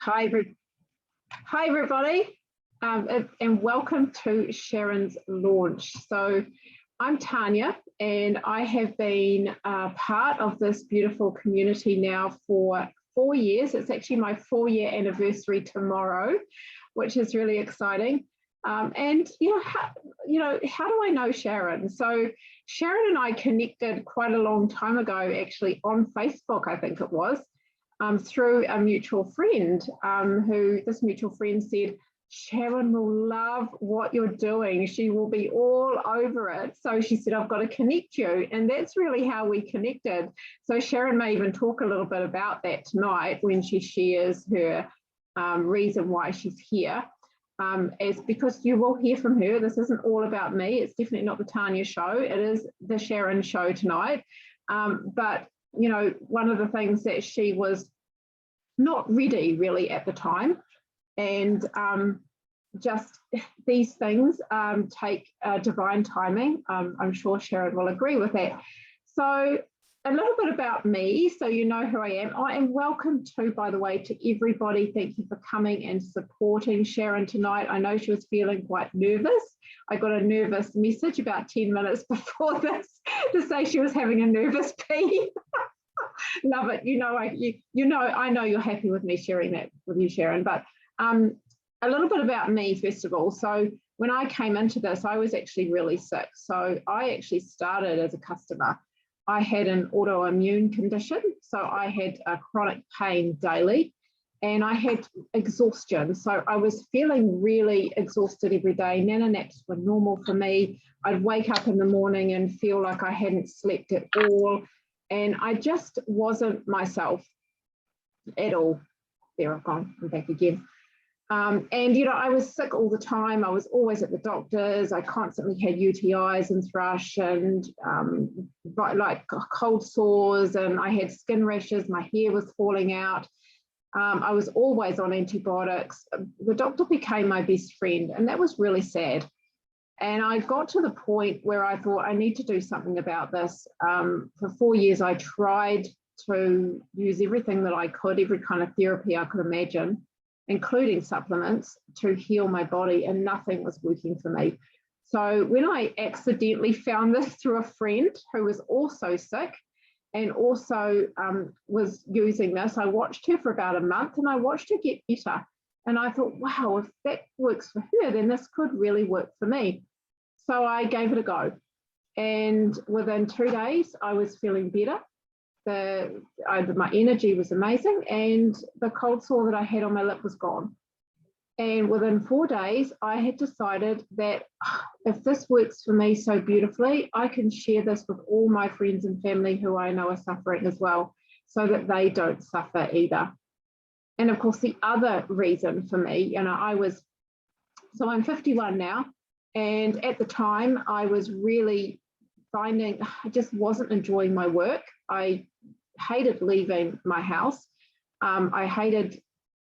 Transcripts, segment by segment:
Hi, hi everybody, and welcome to Sharon's launch. So I'm Tanya, and I have been part of this beautiful community now for 4 years. It's actually my 4-year anniversary tomorrow, which is really exciting. And how do I know Sharon? So Sharon and I connected quite a long time ago, actually on Facebook, I think it was. Through a mutual friend who this mutual friend said, Sharon will love what you're doing. She will be all over it. So she said, I've got to connect you. And that's really how we connected. So Sharon may even talk a little bit about that tonight when she shares her reason why she's here. Is because you will hear from her. This isn't all about me. It's definitely not the Tanya show. It is the Sharon show tonight. But you know, one of the things that she was not ready really at the time, and just these things take divine timing. I'm sure Sharon will agree with that. So a little bit about me, so you know who I am. I am welcome to, by the way, to everybody. Thank you for coming and supporting Sharon tonight. I know she was feeling quite nervous. I got a nervous message about 10 minutes before this to say she was having a nervous pee. Love it. I know you're happy with me sharing that with you, Sharon. But a little bit about me, first of all. So when I came into this, I was actually really sick. So I actually started as a customer. I had an autoimmune condition. So I had chronic pain daily, and I had exhaustion. So I was feeling really exhausted every day. Nana naps were normal for me. I'd wake up in the morning and feel like I hadn't slept at all. And I just wasn't myself at all. There I've gone, I'm back again. And, you know, I was sick all the time. I was always at the doctor's. I constantly had UTIs and thrush and like cold sores, and I had skin rashes. My hair was falling out. I was always on antibiotics. The doctor became my best friend, and that was really sad. And I got to the point where I thought I need to do something about this. For 4 years, I tried to use everything that I could, every kind of therapy I could imagine, including supplements, to heal my body, and nothing was working for me. So when I accidentally found this through a friend who was also sick and also was using this, I watched her for about a month, and I watched her get better. And I thought, wow, if that works for her, then this could really work for me. So I gave it a go. And within 2 days, I was feeling better. My energy was amazing, and the cold sore that I had on my lip was gone. And within 4 days, I had decided that if this works for me so beautifully, I can share this with all my friends and family who I know are suffering as well, so that they don't suffer either. And of course, the other reason for me, so I'm 51 now, and at the time I was really finding I just wasn't enjoying my work. I hated leaving my house. I hated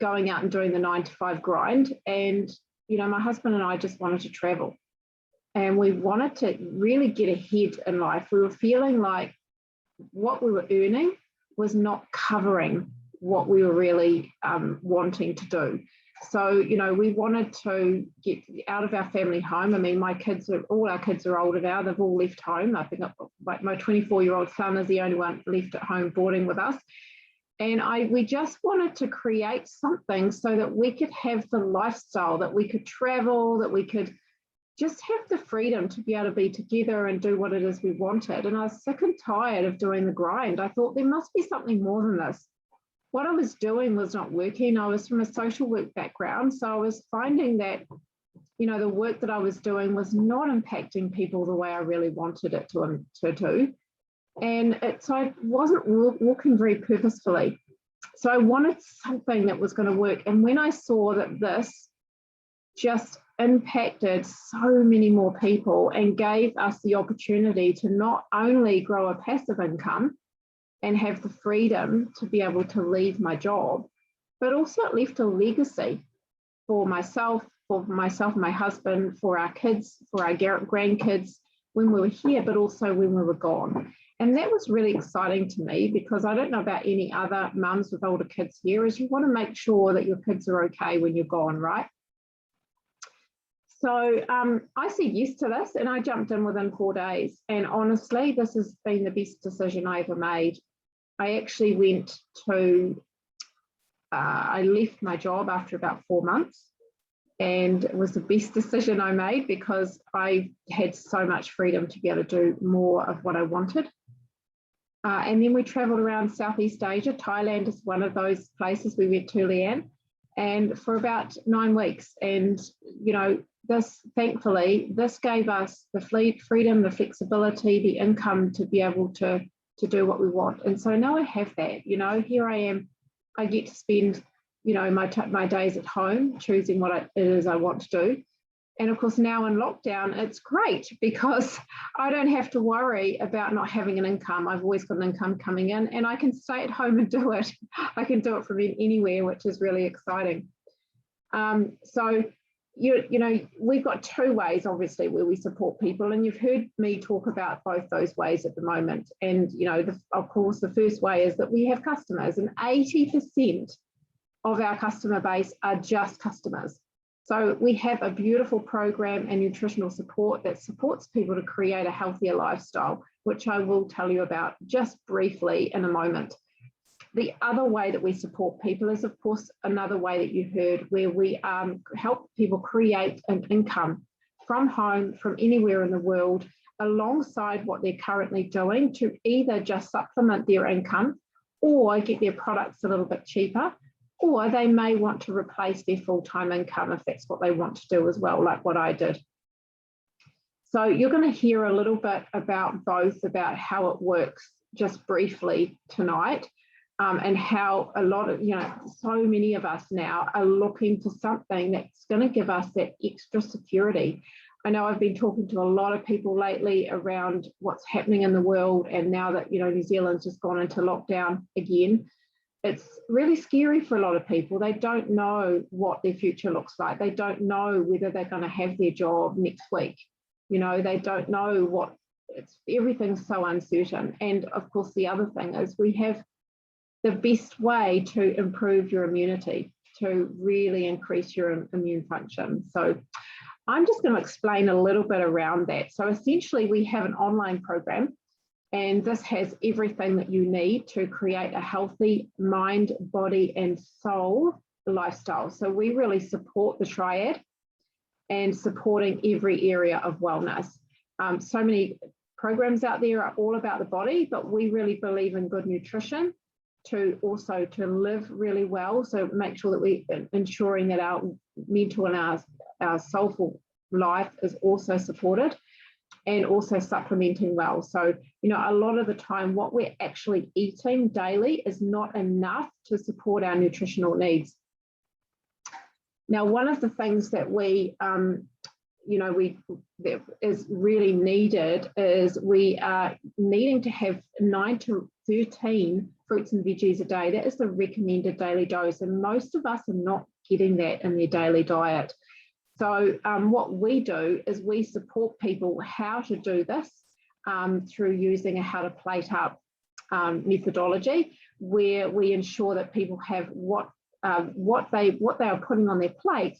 going out and doing the 9-to-5 grind. And, you know, my husband and I just wanted to travel, and we wanted to really get ahead in life. We were feeling like what we were earning was not covering what we were really wanting to do. So, you know, we wanted to get out of our family home. I mean, all our kids are older now. They've all left home. I think like my 24-year-old son is the only one left at home boarding with us. And we just wanted to create something so that we could have the lifestyle, that we could travel, that we could just have the freedom to be able to be together and do what it is we wanted. And I was sick and tired of doing the grind. I thought there must be something more than this. What I was doing was not working. I was from a social work background, so I was finding that, you know, the work that I was doing was not impacting people the way I really wanted it to do. And so I wasn't walking very purposefully. So I wanted something that was going to work. And when I saw that this just impacted so many more people and gave us the opportunity to not only grow a passive income and have the freedom to be able to leave my job, but also it left a legacy for myself, my husband, for our kids, for our grandkids when we were here, but also when we were gone. And that was really exciting to me, because I don't know about any other mums with older kids here, is you want to make sure that your kids are okay when you're gone, right? So I said yes to this, and I jumped in within 4 days. And honestly, this has been the best decision I ever made. I actually went to, I left my job after about 4 months, and it was the best decision I made, because I had so much freedom to be able to do more of what I wanted. And then we travelled around Southeast Asia. Thailand is one of those places we went to, Leanne, and for about 9 weeks. And, you know, this, thankfully, this gave us the freedom, the flexibility, the income to be able to do what we want. And so now I have that, you know, here I am, I get to spend, you know, my days at home choosing what it is I want to do. And of course, now in lockdown, it's great, because I don't have to worry about not having an income. I've always got an income coming in, and I can stay at home and do it. I can do it from anywhere, which is really exciting. So, you know, we've got 2 ways, obviously, where we support people, and you've heard me talk about both those ways at the moment. And, you know, of course, the first way is that we have customers, and 80% of our customer base are just customers. So we have a beautiful program and nutritional support that supports people to create a healthier lifestyle, which I will tell you about just briefly in a moment. The other way that we support people is, of course, another way that you heard, where we help people create an income from home, from anywhere in the world, alongside what they're currently doing, to either just supplement their income or get their products a little bit cheaper, or they may want to replace their full-time income if that's what they want to do as well, like what I did. So you're going to hear a little bit about both, about how it works just briefly tonight, and how a lot of, you know, so many of us now are looking for something that's going to give us that extra security. I know I've been talking to a lot of people lately around what's happening in the world, and now that, you know, New Zealand's just gone into lockdown again, it's really scary for a lot of people. They don't know what their future looks like. They don't know whether they're going to have their job next week. You know, they don't know what, everything's so uncertain. And of course, the other thing is we have the best way to improve your immunity, to really increase your immune function. So I'm just going to explain a little bit around that. So essentially, we have an online program, and this has everything that you need to create a healthy mind, body, and soul lifestyle. So we really support the triad and supporting every area of wellness. So many programs out there are all about the body, but we really believe in good nutrition to live really well. So make sure that we ensuring that our mental and our soulful life is also supported, and also supplementing well. So, you know, a lot of the time what we're actually eating daily is not enough to support our nutritional needs. Now, one of the things that we, you know, that is really needed is we are needing to have 9 to 13 fruits and veggies a day. That is the recommended daily dose, and most of us are not getting that in their daily diet. So what we do is we support people how to do this through using a how to plate up methodology, where we ensure that people have what they are putting on their plate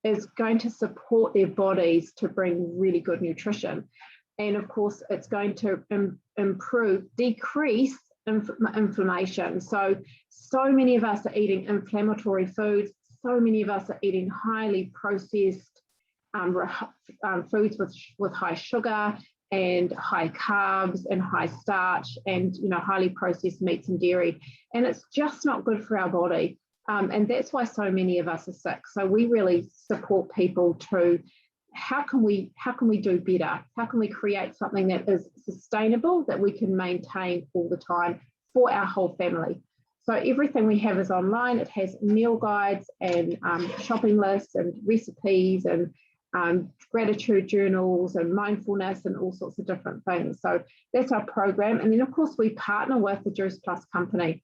is going to support their bodies to bring really good nutrition. And of course, it's going to decrease inflammation. So many of us are eating inflammatory foods. So many of us are eating highly processed foods with high sugar and high carbs and high starch, and, you know, highly processed meats and dairy. And it's just not good for our body. And that's why so many of us are sick. So we really support people to, how can we do better? How can we create something that is sustainable, that we can maintain all the time for our whole family? So everything we have is online. It has meal guides and shopping lists and recipes and gratitude journals and mindfulness and all sorts of different things. So that's our program. And then, of course, we partner with the Juice Plus company.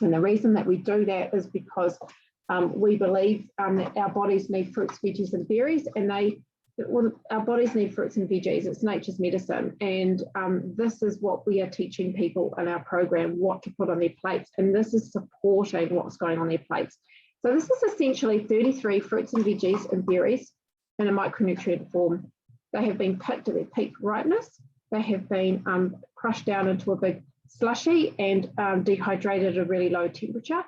And the reason that we do that is because we believe that our bodies need fruits, veggies, and berries, and they well, our bodies need fruits and veggies. It's nature's medicine. And this is what we are teaching people in our program, what to put on their plates. And this is supporting what's going on their plates. So this is essentially 33 fruits and veggies and berries in a micronutrient form. They have been picked at their peak ripeness. They have been crushed down into a big slushy and dehydrated at a really low temperature.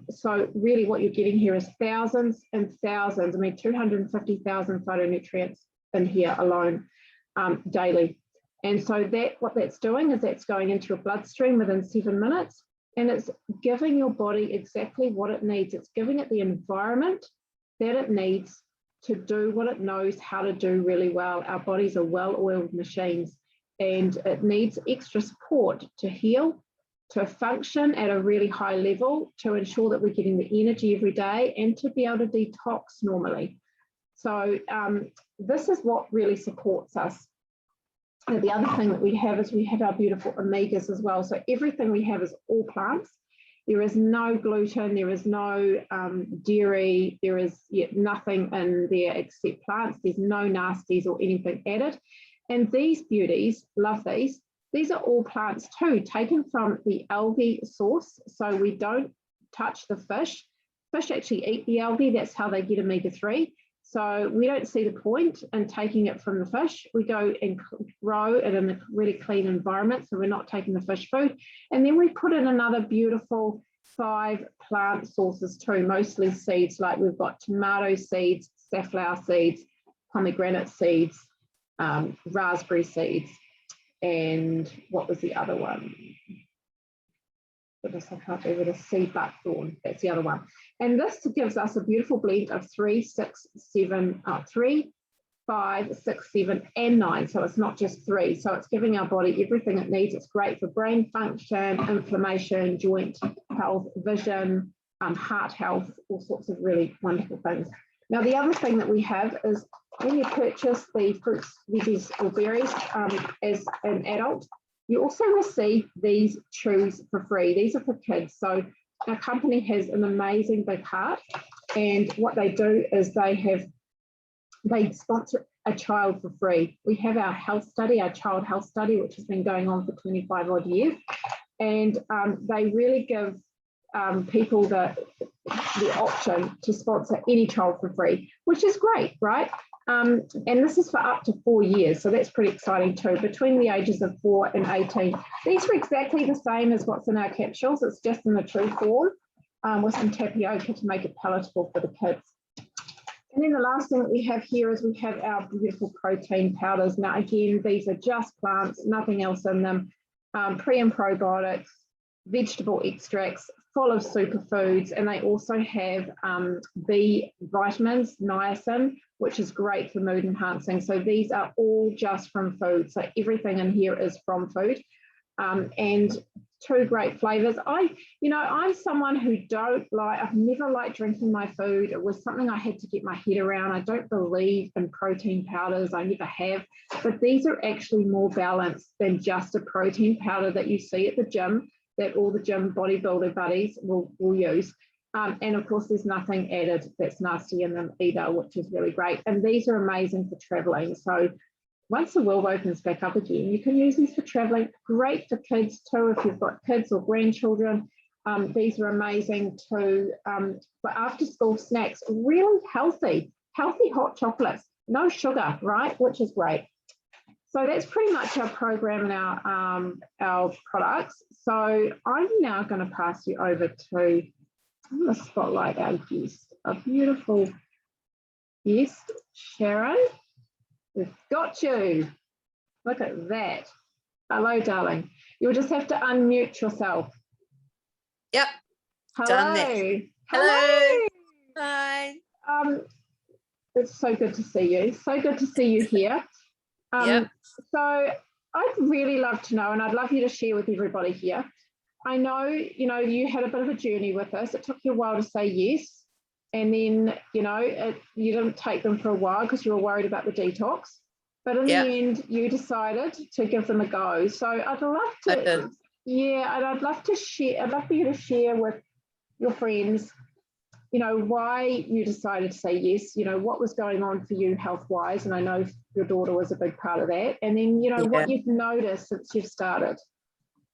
So really what you're getting here is thousands and thousands, 250,000 phytonutrients in here alone daily. And so what that's doing is that's going into your bloodstream within 7 minutes, and it's giving your body exactly what it needs. It's giving it the environment that it needs to do what it knows how to do really well. Our bodies are well-oiled machines, and it needs extra support to heal, to function at a really high level, to ensure that we're getting the energy every day, and to be able to detox normally. So this is what really supports us. And the other thing that we have is we have our beautiful omegas as well. So everything we have is all plants. There is no gluten, there is no dairy, there is nothing in there except plants. There's no nasties or anything added. And these beauties, love these. These are all plants too, taken from the algae source. So we don't touch the fish. Fish actually eat the algae. That's how they get omega-3. So we don't see the point in taking it from the fish. We go and grow it in a really clean environment. So we're not taking the fish food. And then we put in another beautiful 5 plant sources too, mostly seeds. Like we've got tomato seeds, safflower seeds, pomegranate seeds, raspberry seeds. And what was the other one? Goodness, I can't do it. A seed buckthorn. That's the other one. And this gives us a beautiful blend of 3, 5, 6, 7, and 9. So it's not just 3. So it's giving our body everything it needs. It's great for brain function, inflammation, joint health, vision, heart health, all sorts of really wonderful things. Now, the other thing that we have is when you purchase the fruits, veggies, or berries as an adult, you also receive these chews for free. These are for kids. So our company has an amazing big heart, and what they do is they sponsor a child for free. We have our health study, our child health study, which has been going on for 25 odd years, and they really give people the option to sponsor any child for free, which is great, right? And this is for up to 4 years, so that's pretty exciting too, between the ages of 4 and 18. These are exactly the same as what's in our capsules. It's just in the true form with some tapioca to make it palatable for the kids. And then the last thing that we have here is we have our beautiful protein powders. Now, again, these are just plants, nothing else in them, pre and probiotics, vegetable extracts, full of superfoods, and they also have B vitamins, niacin, which is great for mood enhancing. So these are all just from food. So everything in here is from food, and 2 great flavors. I'm someone who I've never liked drinking my food. It was something I had to get my head around. I don't believe in protein powders. I never have, but these are actually more balanced than just a protein powder that you see at the gym, that all the gym bodybuilder buddies will use. And of course, there's nothing added that's nasty in them either, which is really great. And these are amazing for traveling. So once the world opens back up again, you can use these for traveling. Great for kids too, if you've got kids or grandchildren. These are amazing too for after school snacks. Really healthy hot chocolates, no sugar, right? Which is great. So that's pretty much our program and our products. So I'm now going to pass you over to, I'm going to spotlight our guest, a beautiful guest, Sharon. We've got you. Look at that. Hello, darling. You'll just have to unmute yourself. Yep. Hello. Done that. Hello. Hi. It's so good to see you. So good to see you here. Yep. So I'd really love to know, and I'd love you to share with everybody here. I know, you had a bit of a journey with us. It took you a while to say yes. And then, you didn't take them for a while because you were worried about the detox. But in the end, you decided to give them a go. So I'd love to, I'd love to share. I'd love for you to share with your friends why you decided to say yes, what was going on for you health-wise, and I know your daughter was a big part of that, and then, what you've noticed since you've started.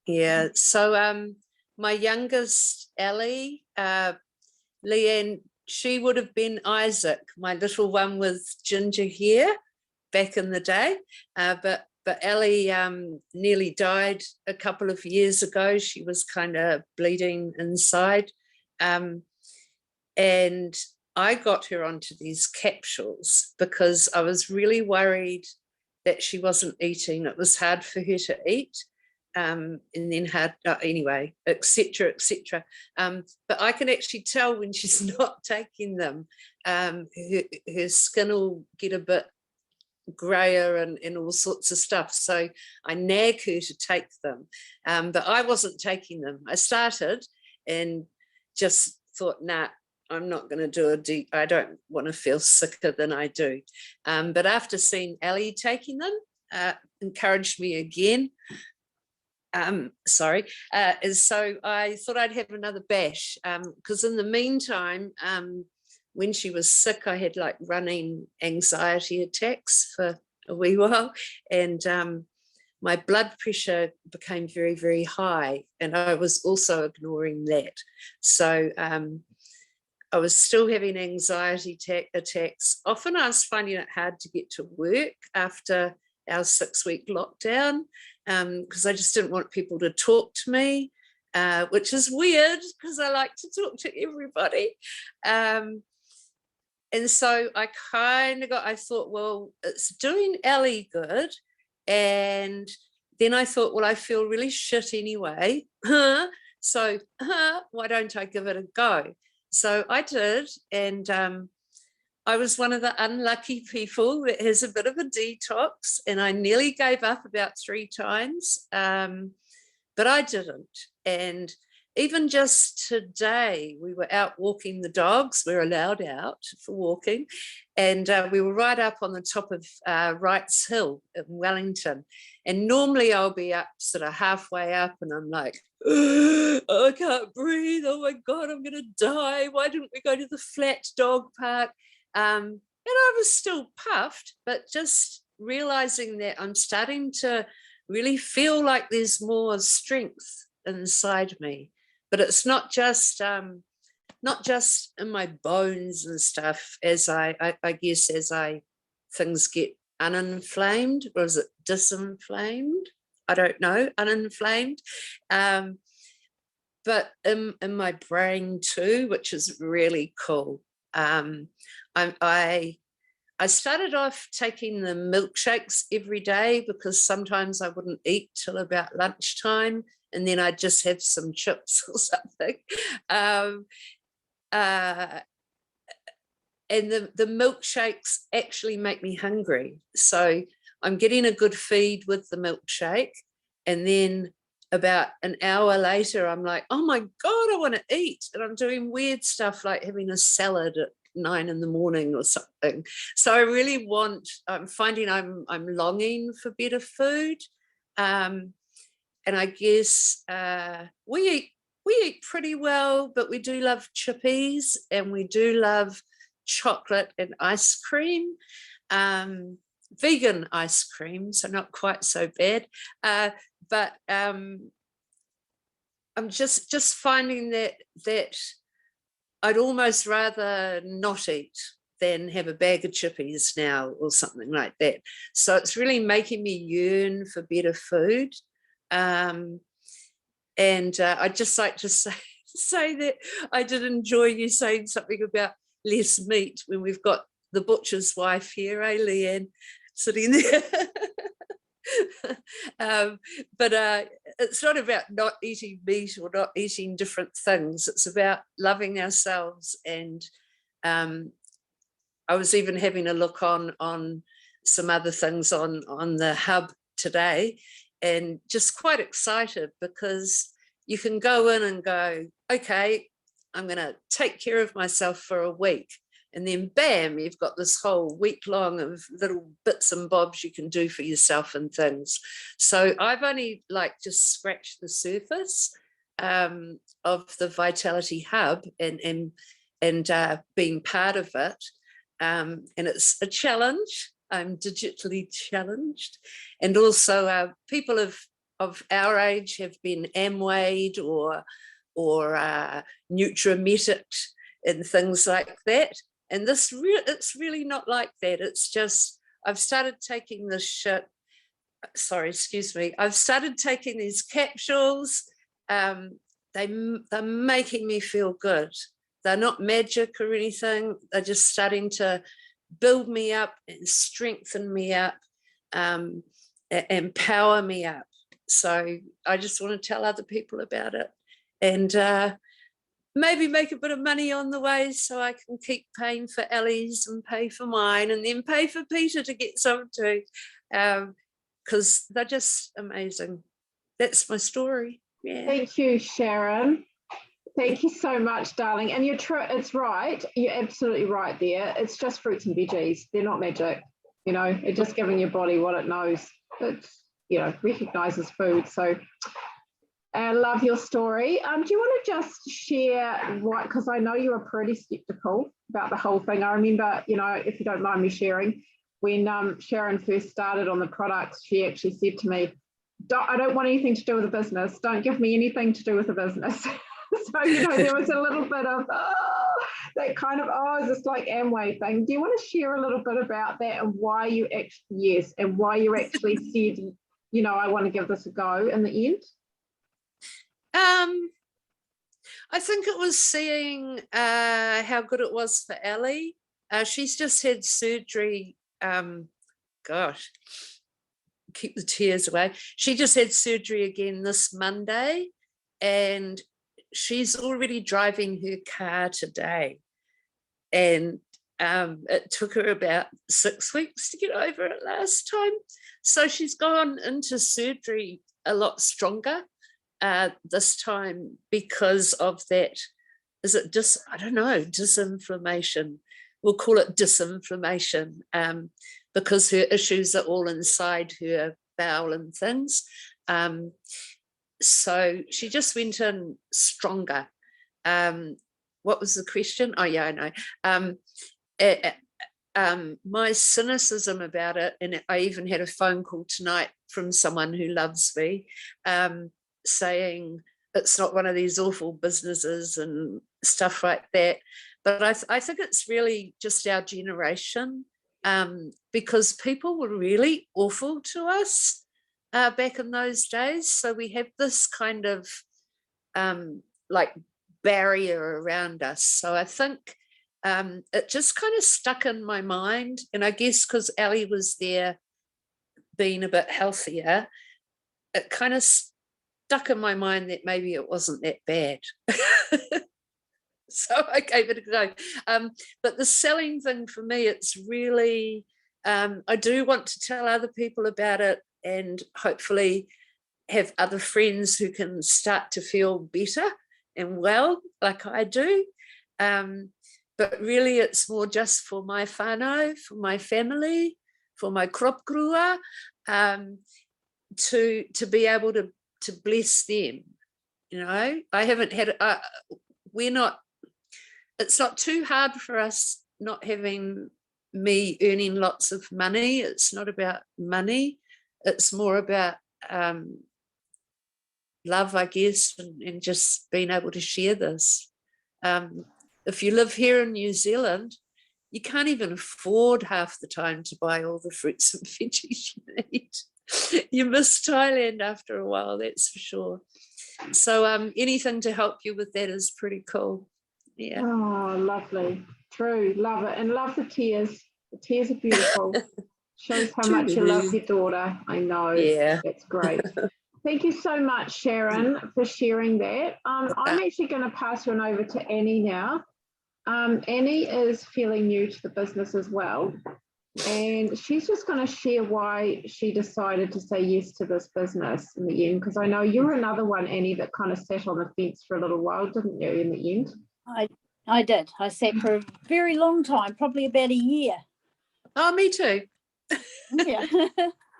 Yeah, so my youngest, Ellie, Leanne, she would have been Isaac, my little one with ginger hair back in the day, but Ellie nearly died a couple of years ago. She was kind of bleeding inside, and I got her onto these capsules because I was really worried that she wasn't eating. It was hard for her to eat. And then anyway, etc., etc. But I can actually tell when she's not taking them. Her skin will get a bit grayer and all sorts of stuff. So I nag her to take them, but I wasn't taking them. I started and just thought, nah, I'm not going to do I don't want to feel sicker than I do. But after seeing Ellie taking them, encouraged me again. So I thought I'd have another bash, because in the meantime, when she was sick, I had like running anxiety attacks for a wee while, and my blood pressure became very, very high, and I was also ignoring that. So I was still having anxiety attacks. Often I was finding it hard to get to work after our 6-week lockdown, because I just didn't want people to talk to me, which is weird because I like to talk to everybody. And so I thought, well, it's doing Ellie good. And then I thought, well, I feel really shit anyway. So why don't I give it a go? So I did, and I was one of the unlucky people that has a bit of a detox, and I nearly gave up about 3 times, but I didn't. And even just today, we were out walking the dogs. We're allowed out for walking, and we were right up on the top of Wrights Hill in Wellington. And normally I'll be up sort of halfway up, and I'm like, oh, I can't breathe. Oh my God, I'm going to die. Why didn't we go to the flat dog park? And I was still puffed, but just realizing that I'm starting to really feel like there's more strength inside me. But it's not just in my bones and stuff, as I guess as things get uninflamed, or is it disinflamed? I don't know, uninflamed. But in my brain too, which is really cool. I started off taking the milkshakes every day because sometimes I wouldn't eat till about lunchtime, and then I'd just have some chips or something. And the milkshakes actually make me hungry. So I'm getting a good feed with the milkshake, and then about an hour later, I'm like, oh my God, I want to eat. And I'm doing weird stuff like having a salad at 9 in the morning or something. So I really I'm finding I'm longing for better food. And I guess we eat pretty well, but we do love chippies, and we do love chocolate and ice cream. Vegan ice cream, so not quite so bad. But I'm just finding that I'd almost rather not eat than have a bag of chippies now or something like that. So it's really making me yearn for better food. And I'd just like to say that I did enjoy you saying something about less meat when we've got the butcher's wife here, Leanne, sitting there. But it's not about not eating meat or not eating different things. It's about loving ourselves. And I was even having a look on some other things on the hub today, and just quite excited because you can go in and go, okay, I'm going to take care of myself for a week. And then bam, you've got this whole week long of little bits and bobs you can do for yourself and things. So I've only just scratched the surface of the Vitality Hub, and being part of it. And it's a challenge. I'm digitally challenged. And also people of our age have been Amwayed or nutramitic and things like that. And it's really not like that. It's just, I've started taking this shit. Sorry, excuse me. I've started taking these capsules. They're making me feel good. They're not magic or anything. They're just starting to build me up and strengthen me up, empower me up. So I just want to tell other people about it, and maybe make a bit of money on the way so I can keep paying for Ellie's and pay for mine and then pay for Peter to get some too, because they're just amazing. That's my story. Yeah. Thank you, Sharon. Thank you so much, darling. And it's right. You're absolutely right there. It's just fruits and veggies. They're not magic. It's just giving your body what it knows. It's, recognises food. So I love your story. Do you want to just share, because I know you were pretty skeptical about the whole thing. I remember, if you don't mind me sharing, when Sharon first started on the products, she actually said to me, I don't want anything to do with the business. Don't give me anything to do with the business. So, there was a little bit of that kind of, is this like Amway thing? Do you want to share a little bit about that and why you actually said, I want to give this a go in the end? I think it was seeing how good it was for Ellie. She's just had surgery. Gosh, keep the tears away. She just had surgery again this Monday, and she's already driving her car today. And it took her about 6 weeks to get over it last time. So she's gone into surgery a lot stronger this time because of that. Is it disinflammation? We'll call it disinflammation, because her issues are all inside her bowel and things. So she just went in stronger. What was the question? Oh, yeah, I know. My cynicism about it, and I even had a phone call tonight from someone who loves me, saying it's not one of these awful businesses and stuff like that. But I think it's really just our generation, because people were really awful to us back in those days. So we have this kind of like barrier around us. So I think it just kind of stuck in my mind. And I guess because Ellie was there being a bit healthier, it kind of stuck in my mind that maybe it wasn't that bad. So I gave it a go. But the selling thing for me, it's really, I do want to tell other people about it and hopefully have other friends who can start to feel better and well, like I do. But really it's more just for my whānau, for my family, for my crop grua, to be able to bless them. I haven't had, it's not too hard for us not having me earning lots of money. It's not about money. It's more about love, I guess, and just being able to share this. If you live here in New Zealand, you can't even afford half the time to buy all the fruits and veggies you need. You miss Thailand after a while, that's for sure. So anything to help you with that is pretty cool. Yeah. Oh, lovely. True. Love it. And love the tears. The tears are beautiful. Shows how much you love your daughter. I know. Yeah. That's great. Thank you so much, Sharon, for sharing that. I'm actually going to pass you on over to Annie now. Annie is fairly new to the business as well. And she's just going to share why she decided to say yes to this business in the end, because I know you were another one, Annie, that kind of sat on the fence for a little while, didn't you, in the end? I did. I sat for a very long time, probably about a year. Oh, me too. Yeah.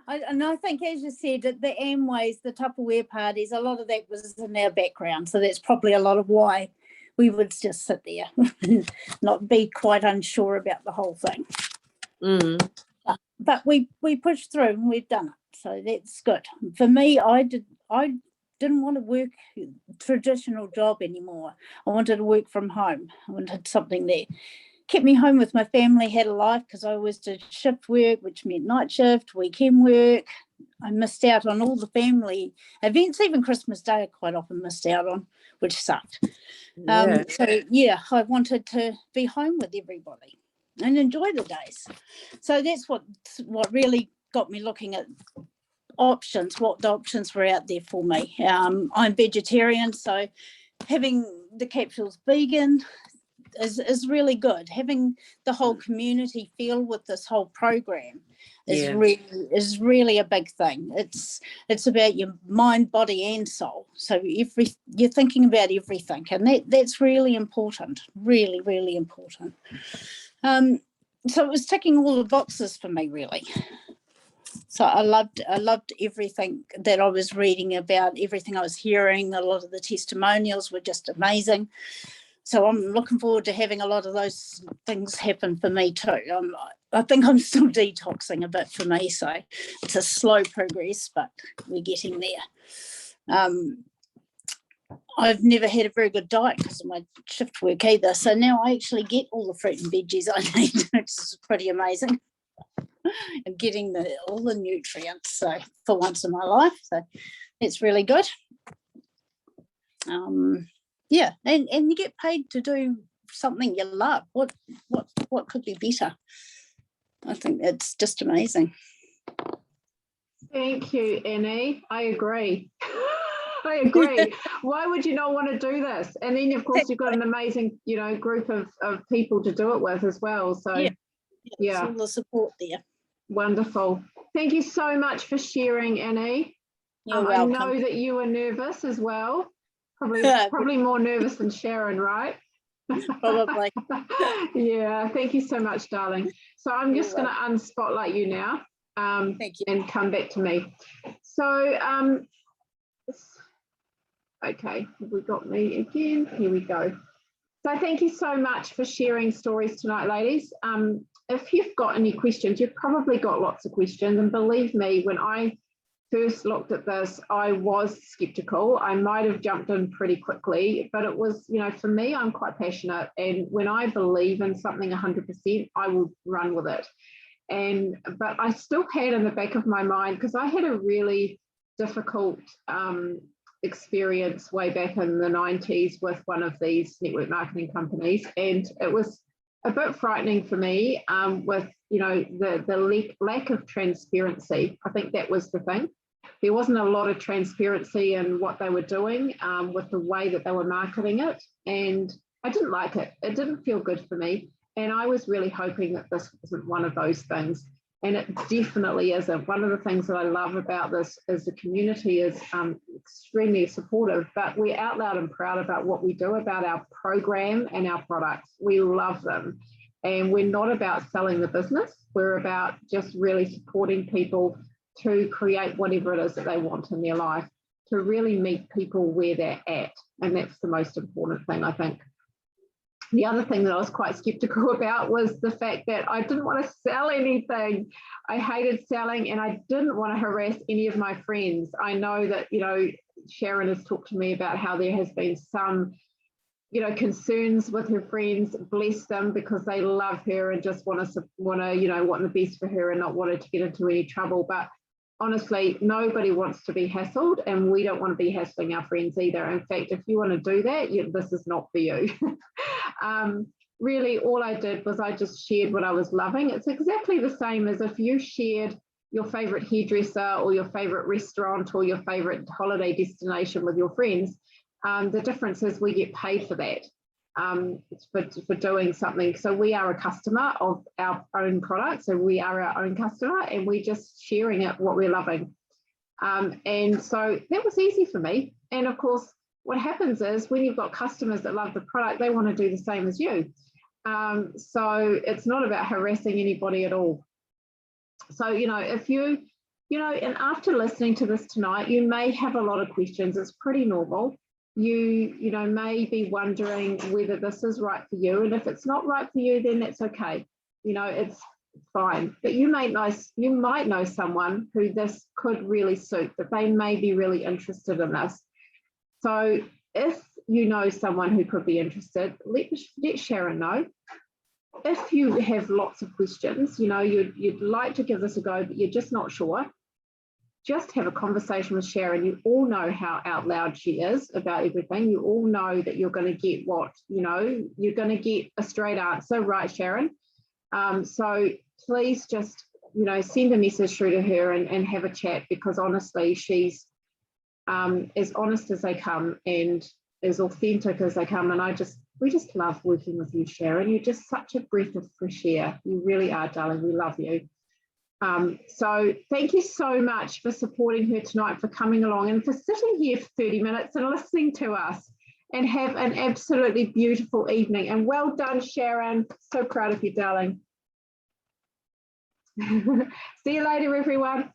And I think, as you said, the Amways, the Tupperware parties, a lot of that was in our background. So that's probably a lot of why we would just sit there, not be quite unsure about the whole thing. Mm. But we pushed through and we've done it, so that's good. For me, I didn't want to work a traditional job anymore. I wanted to work from home. I wanted something that kept me home with my family, had a life, because I always did shift work, which meant night shift, weekend work. I missed out on all the family events, even Christmas Day I quite often missed out on, which sucked. Yeah. So yeah, I wanted to be home with everybody and enjoy the days. So that's what really got me looking at options, what the options were out there for me. I'm vegetarian, so having the capsules vegan is really good. Having the whole community feel with this whole program is really a big thing. It's about your mind, body and soul. So you're thinking about everything, and that's really important, really, really important. So it was ticking all the boxes for me, really. So I loved everything that I was reading about, everything I was hearing. A lot of the testimonials were just amazing. So I'm looking forward to having a lot of those things happen for me too. I think I'm still detoxing a bit for me, so it's a slow progress, but we're getting there. I've never had a very good diet because of my shift work either. So now I actually get all the fruit and veggies I need, which is pretty amazing. And getting all the nutrients, so for once in my life. So it's really good. Yeah, and you get paid to do something you love. What could be better? I think it's just amazing. Thank you, Annie. I agree. I agree. Why would you not want to do this? And then, of course, you've got an amazing, group of people to do it with as well. So, yeah. All the support there. Wonderful. Thank you so much for sharing, Annie. You're welcome. I know that you were nervous as well. Probably more nervous than Sharon, right? Probably. Yeah, thank you so much, darling. So I'm just going to unspotlight you now thank you. and come back to me. So, okay, have we got me again? Here we go. So thank you so much for sharing stories tonight, ladies. If you've got any questions, you've probably got lots of questions. And believe me, when I first looked at this, I was skeptical. I might have jumped in pretty quickly, but it was, for me, I'm quite passionate. And when I believe in something 100%, I will run with it. But I still had in the back of my mind, because I had a really difficult experience way back in the 90s with one of these network marketing companies, and it was a bit frightening for me with the lack of transparency. I think that was the thing. There wasn't a lot of transparency in what they were doing with the way that they were marketing it, and I didn't like it. It didn't feel good for me, and I was really hoping that this wasn't one of those things. And it definitely isn't. One of the things that I love about this is the community is extremely supportive, but we're out loud and proud about what we do, about our program and our products. We love them. And we're not about selling the business. We're about just really supporting people to create whatever it is that they want in their life, to really meet people where they're at. And that's the most important thing, I think. The other thing that I was quite skeptical about was the fact that I didn't want to sell anything. I hated selling, and I didn't want to harass any of my friends. I know that, Sharon has talked to me about how there has been some, concerns with her friends, bless them, because they love her and just want the best for her and not want her to get into any trouble. But honestly, nobody wants to be hassled, and we don't want to be hassling our friends either. In fact, if you want to do that, this is not for you. Really, all I did was I just shared what I was loving. It's exactly the same as if you shared your favorite hairdresser or your favorite restaurant or your favorite holiday destination with your friends. The difference is we get paid for that, for doing something. So we are a customer of our own product. So we are our own customer, and we're just sharing it, what we're loving. And so that was easy for me. And of course, what happens is when you've got customers that love the product, they want to do the same as you. So it's not about harassing anybody at all. So, if you, and after listening to this tonight, you may have a lot of questions. It's pretty normal. you know, may be wondering whether this is right for you. And if it's not right for you, then that's okay. You know, it's fine. But you might know someone who this could really suit, that they may be really interested in this. So if you know someone who could be interested, let Sharon know. If you have lots of questions, you know, you'd like to give this a go, but you're just not sure, just have a conversation with Sharon. You all know how out loud she is about everything. You all know that you're going to get what, you know, you're going to get a straight answer, right, Sharon? So please just, you know, send a message through to her and have a chat, because honestly, she's as honest as they come and as authentic as they come. And we just love working with you, Sharon. You're just such a breath of fresh air. You really are, darling. We love you. So thank you so much for supporting her tonight, for coming along and for sitting here for 30 minutes and listening to us, and have an absolutely beautiful evening. And well done, Sharon. So proud of you, darling. See you later, everyone.